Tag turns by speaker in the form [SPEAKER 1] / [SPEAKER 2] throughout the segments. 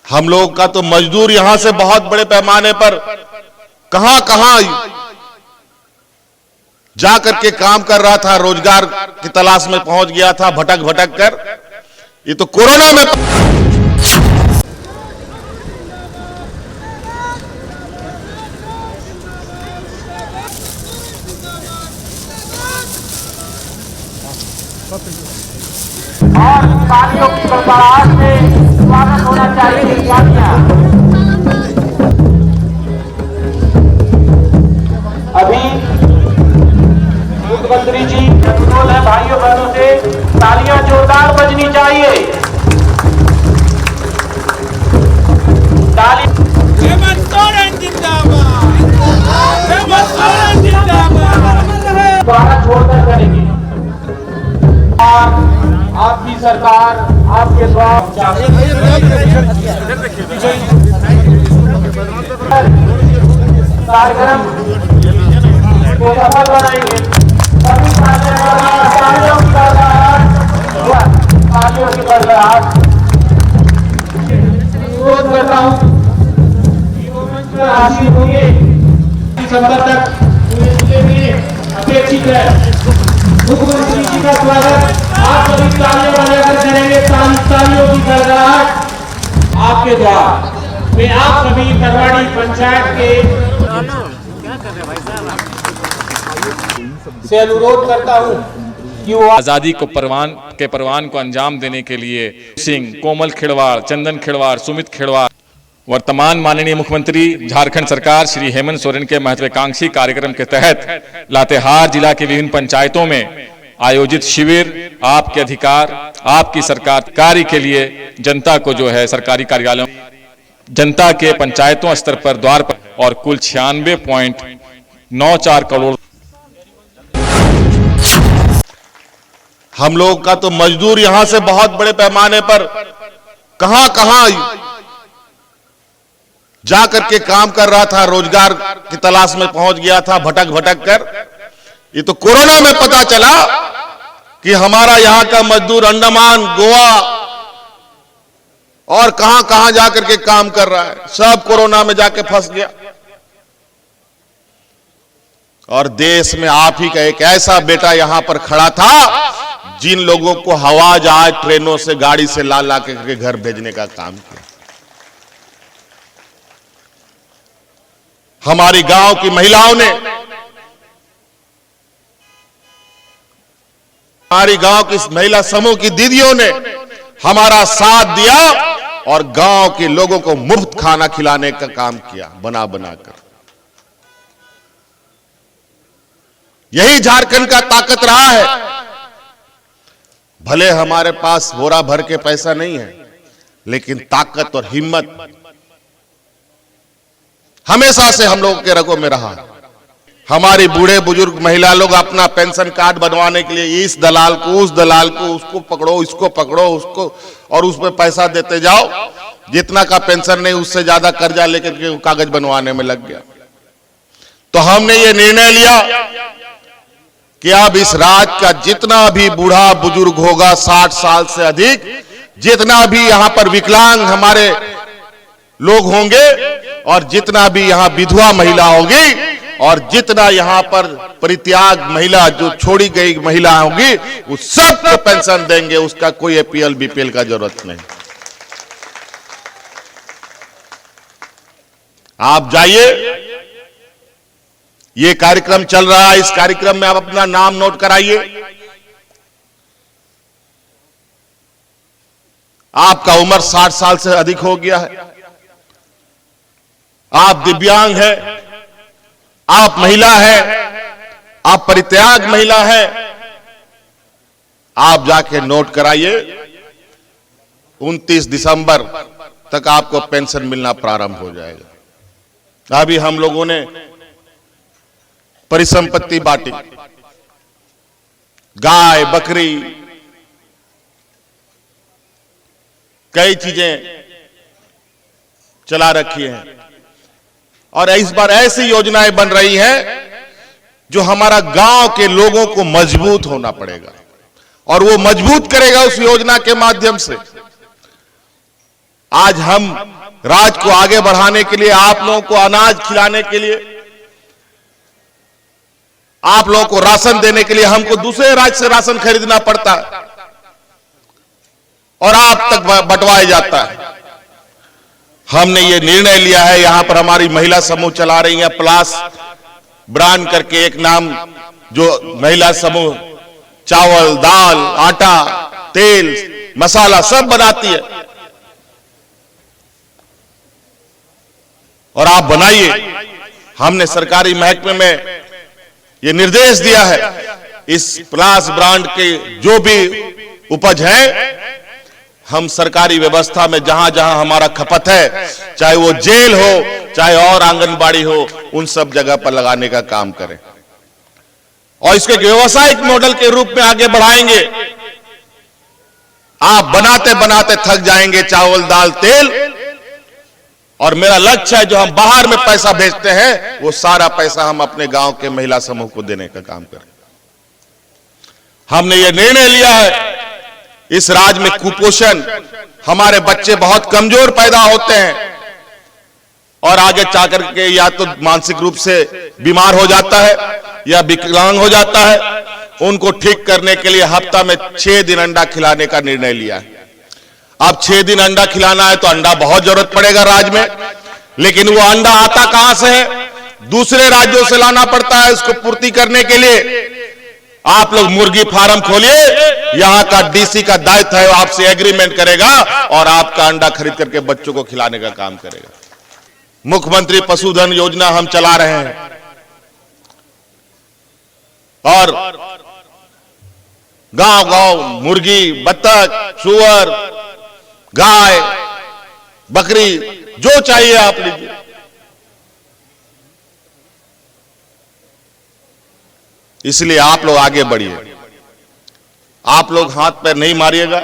[SPEAKER 1] हम लोग का तो मजदूर यहां से बहुत बड़े पैमाने पर कहां कहां जा करके काम कर रहा था, रोजगार की तलाश में पहुंच गया था भटक भटक कर। ये तो कोरोना में
[SPEAKER 2] और तालियों की गड़गड़ाहट से स्वागत होना चाहिए। अभी मुख्यमंत्री जी अनुरोध है भाइयों बहनों से, तालियां जोरदार बजनी चाहिए।
[SPEAKER 3] हेमंत सोरेन जिंदाबाद, हेमंत सोरेन जिंदाबाद।
[SPEAKER 2] द्वारा छोड़कर करेंगे आपकी सरकार आपके द्वारा कार्यक्रम को सफल बनाएंगे। सभी तालियों की गड़गड़ाहट अनुरोध करता हूँ कि वो मंच पर हासिल होंगे। दिसंबर तक पूरे जिले में अपेक्षित है। मुख्यमंत्री जी का स्वागत आप सभी तालियां बजाकर करेंगे। तालियों की गड़गड़ाहट आपके द्वारा मैं आप सभी करवाड़ी पंचायत के से अनुरोध करता हूं कि वो
[SPEAKER 4] आजादी को परवान को अंजाम देने के लिए सिंह, कोमल खेड़वाड़, चंदन खेड़वाड़, सुमित खेड़वाड़, वर्तमान माननीय मुख्यमंत्री झारखंड सरकार श्री हेमंत सोरेन के महत्वाकांक्षी कार्यक्रम के तहत लातेहार जिला के विभिन्न पंचायतों में आयोजित शिविर आपके अधिकार आपकी सरकार कार्य के लिए जनता को जो है सरकारी कार्यालयों, जनता के पंचायतों स्तर पर द्वार पर और कुल 96.94 करोड़।
[SPEAKER 1] हम लोग का तो मजदूर यहां से बहुत बड़े पैमाने पर कहां कहां जा करके काम कर रहा था, रोजगार की तलाश में पहुंच गया था भटक भटक कर। ये तो कोरोना में पता चला कि हमारा यहां का मजदूर अंडमान, गोवा और कहां कहां जाकर के काम कर रहा है। सब कोरोना में जाके फंस गया। और देश में आप ही का एक ऐसा बेटा यहां पर खड़ा था जिन लोगों को हवाई जहाज, ट्रेनों से, गाड़ी से ला ला करके घर भेजने का काम किया। हमारी गांव की महिलाओं ने, हमारी गांव की महिला समूह की दीदियों ने हमारा साथ दिया और गांव के लोगों को मुफ्त खाना खिलाने का काम किया बना बनाकर। यही झारखंड का ताकत रहा है। भले हमारे पास बोरा भर के पैसा नहीं है, लेकिन ताकत और हिम्मत हमेशा से हम लोगों के रगों में रहा। हमारी बूढ़े बुजुर्ग महिला लोग अपना पेंशन कार्ड बनवाने के लिए इस दलाल को, उस दलाल को, उसको पकड़ो, इसको पकड़ो, उसको, और उसमें पैसा देते जाओ। जितना का पेंशन नहीं उससे ज्यादा कर्जा लेकर के कागज बनवाने में लग गया। तो हमने ये निर्णय लिया कि अब इस राज्य का जितना भी बूढ़ा बुजुर्ग होगा 60 साल से अधिक, जितना भी यहां पर विकलांग हमारे लोग होंगे और जितना भी यहां विधवा महिला होगी और जितना यहां पर परित्याग महिला, जो छोड़ी गई महिला होगी, उस सबको पेंशन देंगे। उसका कोई एपीएल बीपीएल का जरूरत नहीं। आप जाइए, ये कार्यक्रम चल रहा है, इस कार्यक्रम में आप अपना नाम नोट कराइए। आपका उम्र 60 साल से अधिक हो गया है, आप दिव्यांग हैं, आप महिला है, आप परित्याग महिला है, आप जाके नोट कराइए। 29 दिसंबर तक आपको पेंशन मिलना प्रारंभ हो जाएगा। अभी हम लोगों ने परिसंपत्ति बांटी, गाय, बकरी, कई चीजें चला रखी हैं। और इस बार ऐसी योजनाएं बन रही हैं जो हमारा गांव के लोगों को मजबूत होना पड़ेगा और वो मजबूत करेगा उस योजना के माध्यम से। आज हम राज्य को आगे बढ़ाने के लिए, आप लोगों को अनाज खिलाने के लिए, आप लोगों को राशन देने के लिए हमको दूसरे राज्य से राशन खरीदना पड़ता है और आप तक बंटवाया जाता है। हमने ये निर्णय लिया है, यहां पर हमारी महिला समूह चला रही है प्लास ब्रांड करके एक नाम, जो महिला समूह चावल, दाल, आटा, तेल, मसाला सब बनाती है और आप बनाइए। हमने सरकारी महकमे में ये निर्देश दिया है, इस प्लास ब्रांड के जो भी उपज है हम सरकारी व्यवस्था में जहां जहां हमारा खपत है, चाहे वो जेल हो चाहे और आंगनबाड़ी हो, उन सब जगह पर लगाने का काम करें और इसके व्यवसायिक मॉडल के रूप में आगे बढ़ाएंगे। आप बनाते बनाते थक जाएंगे चावल, दाल, तेल, और मेरा लक्ष्य है जो हम बाहर में पैसा भेजते हैं वो सारा पैसा हम अपने गांव के महिला समूह को देने का काम करें। हमने ये निर्णय लिया है, इस राज्य में कुपोषण, हमारे बच्चे बहुत कमजोर पैदा होते हैं और आगे जाकर के या तो मानसिक रूप से बीमार हो जाता है या विकलांग हो जाता है। उनको ठीक करने के लिए हफ्ता में 6 दिन अंडा खिलाने का निर्णय लिया है। अब 6 दिन अंडा खिलाना है तो अंडा बहुत जरूरत पड़ेगा राज्य में, लेकिन वो अंडा आता कहां से है? दूसरे राज्यों से लाना पड़ता है उसको पूर्ति करने के लिए। आप लोग मुर्गी फार्म खोलिए, यहां का डीसी का दायित्व है, आपसे एग्रीमेंट करेगा और आपका अंडा खरीद करके बच्चों को खिलाने का काम करेगा। मुख्यमंत्री पशुधन योजना हम चला रहे हैं और गांव गांव मुर्गी, बत्तख, सुअर, गाय, बकरी जो चाहिए आप लीजिए। इसलिए आप लोग आगे बढ़िए, आप लोग हाथ पैर नहीं मारिएगा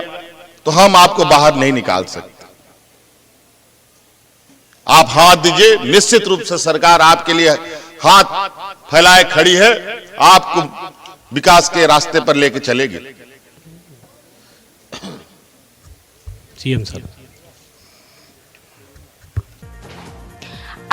[SPEAKER 1] तो हम आपको बाहर नहीं निकाल सकते। आप हाथ दीजिए, निश्चित रूप से सरकार आपके लिए हाथ फैलाए खड़ी है, आपको विकास के रास्ते पर लेके चलेगी।
[SPEAKER 5] सीएम साहब,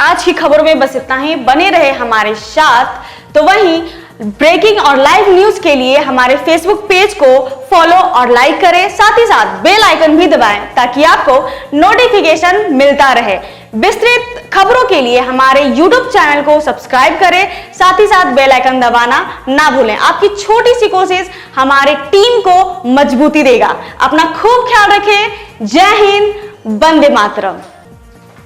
[SPEAKER 6] आज की खबरों में बस इतना ही। बने रहे हमारे साथ। तो वहीं ब्रेकिंग और लाइव न्यूज के लिए हमारे फेसबुक पेज को फॉलो और लाइक करें, साथ ही साथ बेल आइकन भी दबाएं ताकि आपको नोटिफिकेशन मिलता रहे। विस्तृत खबरों के लिए हमारे यूट्यूब चैनल को सब्सक्राइब करें, साथ ही साथ बेल आइकन दबाना ना भूलें। आपकी छोटी सी कोशिश हमारे टीम को मजबूती देगा। अपना खूब ख्याल रखें। जय हिंद, वंदे मातरम।